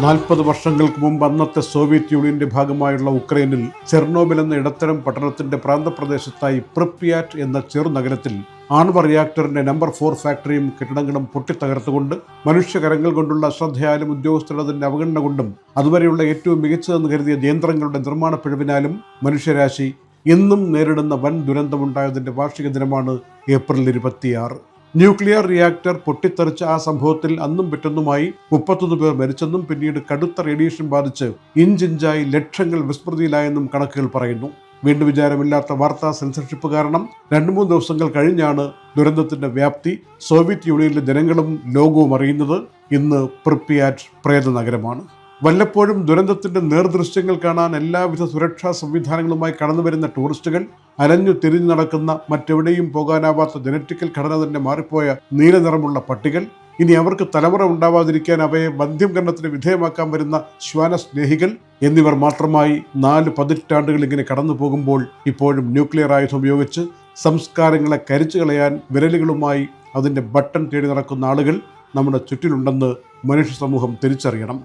40 വർഷങ്ങൾക്ക് മുമ്പ് അന്നത്തെ സോവിയറ്റ് യൂണിയന്റെ ഭാഗമായുള്ള ഉക്രൈനിൽ ചെർണോബിൽ എന്ന ഇടത്തരം പട്ടണത്തിന്റെ പ്രാന്തപ്രദേശത്തായി പ്രിപ്യാറ്റ് എന്ന ചെറുനഗരത്തിൽ ആണവ റിയാക്ടറിന്റെ നമ്പർ 4 ഫാക്ടറിയും കെട്ടിടങ്ങളും പൊട്ടിത്തകർത്തുകൊണ്ട് മനുഷ്യകരങ്ങൾ കൊണ്ടുള്ള അശ്രദ്ധയാലും ഉദ്യോഗസ്ഥരുടെ അവഗണന കൊണ്ടും അതുവരെയുള്ള ഏറ്റവും മികച്ചതെന്ന് കരുതിയ യന്ത്രങ്ങളുടെ നിർമ്മാണ പിഴവിനാലും മനുഷ്യരാശി എന്നും നേരിടുന്ന വൻ ദുരന്തമുണ്ടായതിന്റെ വാർഷിക ദിനമാണ് ഏപ്രിൽ 26. ന്യൂക്ലിയർ റിയാക്ടർ പൊട്ടിത്തെറിച്ച ആ സംഭവത്തിൽ അന്നും പിറ്റൊന്നുമായി 31 പേർ മരിച്ചെന്നും പിന്നീട് കടുത്ത റേഡിയേഷൻ ബാധിച്ച് ഇഞ്ചിഞ്ചായി ലക്ഷങ്ങൾ വിസ്മൃതിയിലായെന്നും കണക്കുകൾ പറയുന്നു. വീണ്ടും വിചാരമില്ലാത്ത വാർത്താ സെൻസർഷിപ്പ് കാരണം 2-3 ദിവസങ്ങൾ കഴിഞ്ഞാണ് ദുരന്തത്തിന്റെ വ്യാപ്തി സോവിയറ്റ് യൂണിയനിലെ ജനങ്ങളും ലോകവും അറിയുന്നത്. ഇന്ന് പ്രിപ്യാറ്റ് പ്രേത നഗരമാണ്. വല്ലപ്പോഴും ദുരന്തത്തിന്റെ നേർദൃശ്യങ്ങൾ കാണാൻ എല്ലാവിധ സുരക്ഷാ സംവിധാനങ്ങളുമായി കടന്നുവരുന്ന ടൂറിസ്റ്റുകൾ, അലഞ്ഞു തിരിഞ്ഞു നടക്കുന്ന മറ്റെവിടെയും പോകാനാവാത്ത ജനറ്റിക്കൽ ഘടന തന്നെ മാറിപ്പോയ നീലനിറമുള്ള പട്ടികൾ, ഇനി അവർക്ക് തലമുറ ഉണ്ടാവാതിരിക്കാൻ അവയെ വന്ധ്യംകരണത്തിന് വിധേയമാക്കാൻ വരുന്ന ശ്വാനസ്നേഹികൾ എന്നിവർ മാത്രമായി 4 പതിറ്റാണ്ടുകൾ ഇങ്ങനെ കടന്നു പോകുമ്പോൾ ഇപ്പോഴും ന്യൂക്ലിയർ ആയുധം ഉപയോഗിച്ച് സംസ്കാരങ്ങളെ കരിച്ചു കളയാൻ വിരലുകളുമായി അതിൻ്റെ ബട്ടൺ തേടി നടക്കുന്ന ആളുകൾ നമ്മുടെ ചുറ്റിലുണ്ടെന്ന് മനുഷ്യ സമൂഹം തിരിച്ചറിയണം.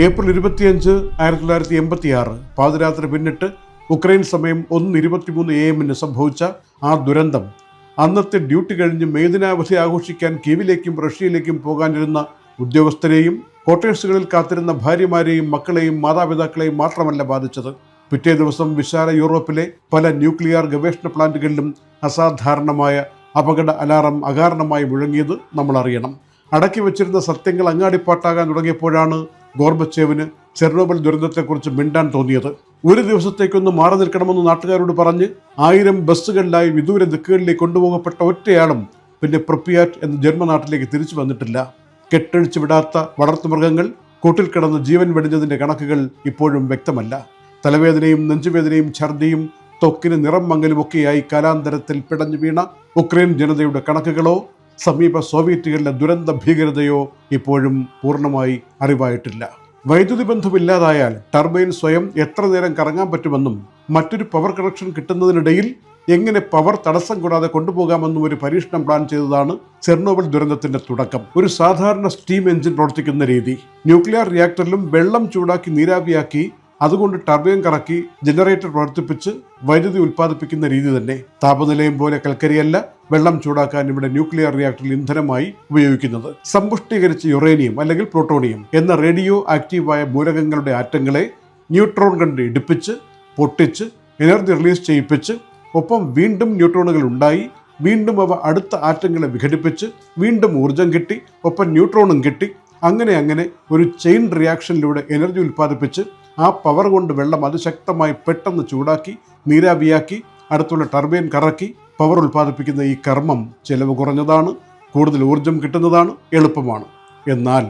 ഏപ്രിൽ 25, 1986 പാതിരാത്രി പിന്നിട്ട് ഉക്രൈൻ സമയം 1:23 AM സംഭവിച്ച ആ ദുരന്തം അന്നത്തെ ഡ്യൂട്ടി കഴിഞ്ഞ് മേദിനാവധി ആഘോഷിക്കാൻ കീവിലേക്കും റഷ്യയിലേക്കും പോകാനിരുന്ന ഉദ്യോഗസ്ഥരെയും ക്വാർട്ടേഴ്സുകളിൽ കാത്തിരുന്ന ഭാര്യമാരെയും മക്കളെയും മാതാപിതാക്കളെയും മാത്രമല്ല ബാധിച്ചത്. പിറ്റേ ദിവസം വിശാല യൂറോപ്പിലെ പല ന്യൂക്ലിയർ ഗവേഷണ പ്ലാന്റുകളിലും അസാധാരണമായ അപകട അലാറം അകാരണമായി മുഴങ്ങിയത് നമ്മൾ അറിയണം. അടക്കി വെച്ചിരുന്ന സത്യങ്ങൾ അങ്ങാടിപ്പാട്ടാകാൻ തുടങ്ങിയപ്പോഴാണ് ഗോർബച്ചേവിന് ചെർണോബിൽ ദുരന്തത്തെക്കുറിച്ച് മിണ്ടാൻ തോന്നിയത്. ഒരു ദിവസത്തേക്കൊന്ന് മാറി നിൽക്കണമെന്ന് നാട്ടുകാരോട് പറഞ്ഞ് 1000 ബസ്സുകളിലായി വിദൂര ദിക്കുകളിലേക്ക് കൊണ്ടുപോകപ്പെട്ട ഒറ്റയാളും പിന്നെ പ്രിപ്യാറ്റ് എന്ന ജന്മനാട്ടിലേക്ക് തിരിച്ചു വന്നിട്ടില്ല. കെട്ടഴിച്ചു വിടാത്ത വളർത്തുമൃഗങ്ങൾ കൂട്ടിൽ കിടന്ന് ജീവൻ വെടിഞ്ഞതിൻ്റെ കണക്കുകൾ ഇപ്പോഴും വ്യക്തമല്ല. തലവേദനയും നെഞ്ചുവേദനയും ഛർദിയും ത്വക്കിന് നിറം മങ്ങലുമൊക്കെയായി കാലാന്തരത്തിൽ പിടഞ്ഞു വീണ ഉക്രൈൻ ജനതയുടെ കണക്കുകളോ സമീപ സോവിയറ്റുകളിലെ ദുരന്ത ഭീകരതയോ ഇപ്പോഴും പൂർണ്ണമായി അറിവായിട്ടില്ല. വൈദ്യുതി ബന്ധമില്ലാതായാൽ ടർബൈൻ സ്വയം എത്ര നേരം കറങ്ങാൻ പറ്റുമെന്നും മറ്റൊരു പവർ കണക്ഷൻ കിട്ടുന്നതിനിടയിൽ എങ്ങനെ പവർ തടസ്സം കൂടാതെ കൊണ്ടുപോകാമെന്നും ഒരു പരീക്ഷണം പ്ലാൻ ചെയ്തതാണ് ചെർണോബിൽ ദുരന്തത്തിന്റെ തുടക്കം. ഒരു സാധാരണ സ്റ്റീം എഞ്ചിൻ പ്രവർത്തിക്കുന്ന രീതി, ന്യൂക്ലിയർ റിയാക്ടറിലും വെള്ളം ചൂടാക്കി നീരാവിയാക്കി അതുകൊണ്ട് ടർബൈൻ കറക്കി ജനറേറ്റർ പ്രവർത്തിപ്പിച്ച് വൈദ്യുതി ഉൽപ്പാദിപ്പിക്കുന്ന രീതി തന്നെ. താപനിലയം പോലെ കൽക്കരിയല്ല വെള്ളം ചൂടാക്കാൻ ഇവിടെ ന്യൂക്ലിയർ റിയാക്ടറിൽ ഇന്ധനമായി ഉപയോഗിക്കുന്നത്. സമ്പുഷ്ടീകരിച്ച യുറേനിയം അല്ലെങ്കിൽ പ്ലൂട്ടോണിയം എന്ന റേഡിയോ ആക്റ്റീവായ മൂലകങ്ങളുടെ ആറ്റങ്ങളെ ന്യൂട്രോൺ കൊണ്ട് ഇടിപ്പിച്ച് പൊട്ടിച്ച് എനർജി റിലീസ് ചെയ്യിപ്പിച്ച് ഒപ്പം വീണ്ടും ന്യൂട്രോണുകൾ ഉണ്ടായി വീണ്ടും അവ അടുത്ത ആറ്റങ്ങളെ വിഘടിപ്പിച്ച് വീണ്ടും ഊർജം കിട്ടി ഒപ്പം ന്യൂട്രോണും കിട്ടി അങ്ങനെ ഒരു ചെയിൻ റിയാക്ഷനിലൂടെ എനർജി ഉൽപ്പാദിപ്പിച്ച് ആ പവർ കൊണ്ട് വെള്ളം അതിശക്തമായി പെട്ടെന്ന് ചൂടാക്കി നീരാവിയാക്കി അടുത്തുള്ള ടർബൈൻ കറക്കി പവർ ഉൽപ്പാദിപ്പിക്കുന്ന ഈ കർമ്മം ചെലവ് കുറഞ്ഞതാണ്, കൂടുതൽ ഊർജം കിട്ടുന്നതാണ്, എളുപ്പമാണ്. എന്നാൽ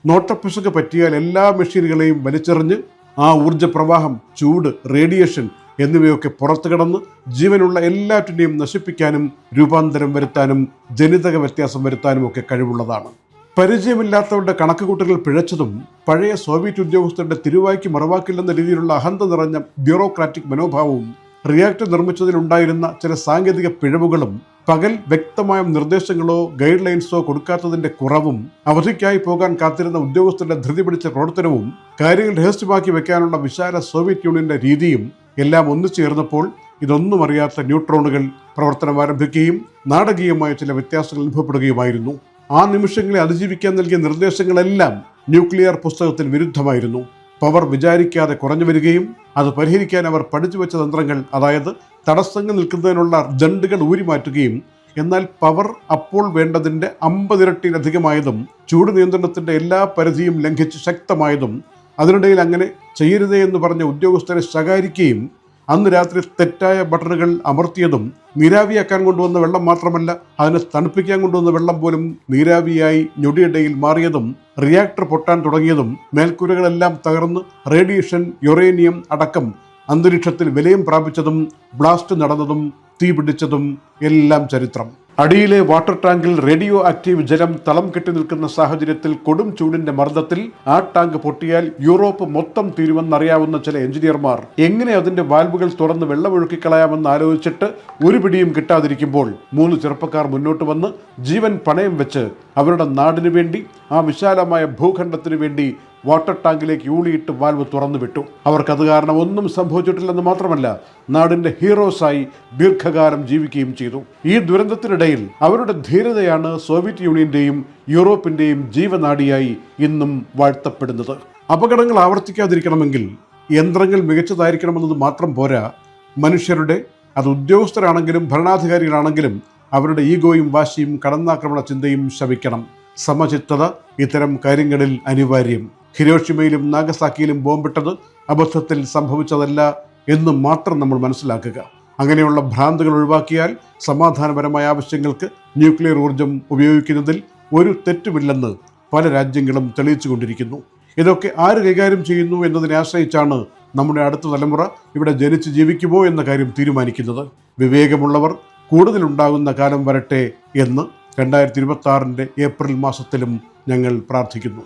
നോട്ടപ്പിശക് പറ്റിയാൽ എല്ലാ മെഷീനുകളെയും വലിച്ചെറിഞ്ഞ് ആ ഊർജ്ജപ്രവാഹം, ചൂട്, റേഡിയേഷൻ എന്നിവയൊക്കെ പുറത്തു കിടന്ന് ജീവനുള്ള എല്ലാറ്റിനെയും നശിപ്പിക്കാനും രൂപാന്തരം വരുത്താനും ജനിതക വ്യത്യാസം വരുത്താനും ഒക്കെ കഴിവുള്ളതാണ്. പരിചയമില്ലാത്തവരുടെ കണക്കുകൂട്ടലുകൾ പിഴച്ചതും പഴയ സോവിയറ്റ് ഉദ്യോഗസ്ഥരുടെ തിരുവായ്ക്ക് മറവാക്കില്ലെന്ന രീതിയിലുള്ള അഹന്ത നിറഞ്ഞ ബ്യൂറോക്രാറ്റിക് മനോഭാവവും റിയാക്ടർ നിർമ്മിച്ചതിലുണ്ടായിരുന്ന ചില സാങ്കേതിക പിഴവുകളും പകൽ വ്യക്തമായ നിർദ്ദേശങ്ങളോ ഗൈഡ് ലൈൻസോ കൊടുക്കാത്തതിൻ്റെ കുറവും അവധിക്കായി പോകാൻ കാത്തിരുന്ന ഉദ്യോഗസ്ഥരുടെ ധൃതി പിടിച്ച പ്രവർത്തനവും കാര്യങ്ങൾ രഹസ്യമാക്കി വെക്കാനുള്ള വിശാല സോവിയറ്റ് യൂണിയന്റെ രീതിയും എല്ലാം ഒന്നുചേർന്നപ്പോൾ ഇതൊന്നും അറിയാത്ത ന്യൂട്രോണുകൾ പ്രവർത്തനം ആരംഭിക്കുകയും നാടകീയമായ ചില വ്യത്യാസങ്ങൾ അനുഭവപ്പെടുകയുമായിരുന്നു. ആ നിമിഷങ്ങളെ അതിജീവിക്കാൻ നൽകിയ നിർദ്ദേശങ്ങളെല്ലാം ന്യൂക്ലിയർ പുസ്തകത്തിൽ വിരുദ്ധമായിരുന്നു. പവർ വിചാരിക്കാതെ കുറഞ്ഞു വരികയും അത് പരിഹരിക്കാൻ അവർ പഠിച്ചു വെച്ച തന്ത്രങ്ങൾ, അതായത് തടസ്സങ്ങൾ നിൽക്കുന്നതിനുള്ള ജണ്ടുകൾ ഊരിമാറ്റുകയും എന്നാൽ പവർ അപ്പോൾ വേണ്ടതിൻ്റെ 50 ഇരട്ടിയിലധികമായതും ചൂട് നിയന്ത്രണത്തിൻ്റെ എല്ലാ പരിധിയും ലംഘിച്ച് ശക്തമായതും അതിനിടയിൽ അങ്ങനെ ചെയ്യരുതേ എന്ന് പറഞ്ഞ ഉദ്യോഗസ്ഥരെ ശകാരിക്കുകയും അന്ന് രാത്രി തെറ്റായ ബട്ടണുകൾ അമർത്തിയതും നീരാവിയാക്കാൻ കൊണ്ടുവന്ന വെള്ളം മാത്രമല്ല അതിനെ തണുപ്പിക്കാൻ കൊണ്ടുവന്ന വെള്ളം പോലും നീരാവിയായി ഞൊടിയിടയിൽ മാറിയതും റിയാക്ടർ പൊട്ടാൻ തുടങ്ങിയതും മേൽക്കൂരകളെല്ലാം തകർന്ന് റേഡിയേഷൻ, യുറേനിയം അടക്കം അന്തരീക്ഷത്തിൽ വിലയം പ്രാപിച്ചതും ബ്ലാസ്റ്റ് നടന്നതും തീ പിടിച്ചതും എല്ലാം ചരിത്രം. അടിയിലെ വാട്ടർ ടാങ്കിൽ റേഡിയോ ആക്റ്റീവ് ജലം തളം കെട്ടി നിൽക്കുന്ന സാഹചര്യത്തിൽ കൊടും ചൂടിന്റെ മർദ്ദത്തിൽ ആ ടാങ്ക് പൊട്ടിയാൽ യൂറോപ്പ് മൊത്തം തീരുമെന്നറിയാവുന്ന ചില എഞ്ചിനീയർമാർ എങ്ങനെ അതിന്റെ വാൽവുകൾ തുറന്ന് വെള്ളമൊഴുക്കിക്കളയാമെന്ന് ആലോചിച്ചിട്ട് ഒരു പിടിയും കിട്ടാതിരിക്കുമ്പോൾ 3 ചെറുപ്പക്കാർ മുന്നോട്ട് വന്ന് ജീവൻ പണയം വെച്ച് അവരുടെ നാടിനു വേണ്ടി, ആ വിശാലമായ ഭൂഖണ്ഡത്തിനു വേണ്ടി വാട്ടർ ടാങ്കിലേക്ക് ഊളിയിട്ട് വാൽവ് തുറന്നു വിട്ടു. അവർക്കത് കാരണം ഒന്നും സംഭവിച്ചിട്ടില്ലെന്ന് മാത്രമല്ല, നാടിന്റെ ഹീറോസായി ദീർഘകാലം ജീവിക്കുകയും ചെയ്തു. ഈ ദുരന്തത്തിനിടയിൽ അവരുടെ ധീരതയാണ് സോവിയറ്റ് യൂണിയന്റെയും യൂറോപ്പിന്റെയും ജീവനാഡിയായി ഇന്നും വാഴ്ത്തപ്പെടുന്നത്. അപകടങ്ങൾ ആവർത്തിക്കാതിരിക്കണമെങ്കിൽ യന്ത്രങ്ങൾ മികച്ചതായിരിക്കണമെന്നത് മാത്രം പോരാ, മനുഷ്യരുടെ, അത് ഉദ്യോഗസ്ഥരാണെങ്കിലും ഭരണാധികാരികളാണെങ്കിലും അവരുടെ ഈഗോയും വാശിയും കടന്നാക്രമണ ചിന്തയും ശമിക്കണം. സമചിത്തത ഇത്തരം കാര്യങ്ങളിൽ അനിവാര്യം. ഹിരോഷിമയിലും നാഗസാക്കിയിലും ബോംബിട്ടത് അബദ്ധത്തിൽ സംഭവിച്ചതല്ല എന്ന് മാത്രം നമ്മൾ മനസ്സിലാക്കുക. അങ്ങനെയുള്ള ഭ്രാന്തുകൾ ഒഴിവാക്കിയാൽ സമാധാനപരമായ ആവശ്യങ്ങൾക്ക് ന്യൂക്ലിയർ ഊർജം ഉപയോഗിക്കുന്നതിൽ ഒരു തെറ്റുമില്ലെന്ന് പല രാജ്യങ്ങളും തെളിയിച്ചുകൊണ്ടിരിക്കുന്നു. ഇതൊക്കെ ആര് കൈകാര്യം ചെയ്യുന്നു എന്നതിനെ ആശ്രയിച്ചാണ് നമ്മുടെ അടുത്ത തലമുറ ഇവിടെ ജനിച്ച് ജീവിക്കുമോ എന്ന കാര്യം തീരുമാനിക്കുന്നത്. വിവേകമുള്ളവർ കൂടുതലുണ്ടാകുന്ന കാലം വരട്ടെ എന്ന് 2026 ഏപ്രിൽ മാസത്തിലും ഞങ്ങൾ പ്രാർത്ഥിക്കുന്നു.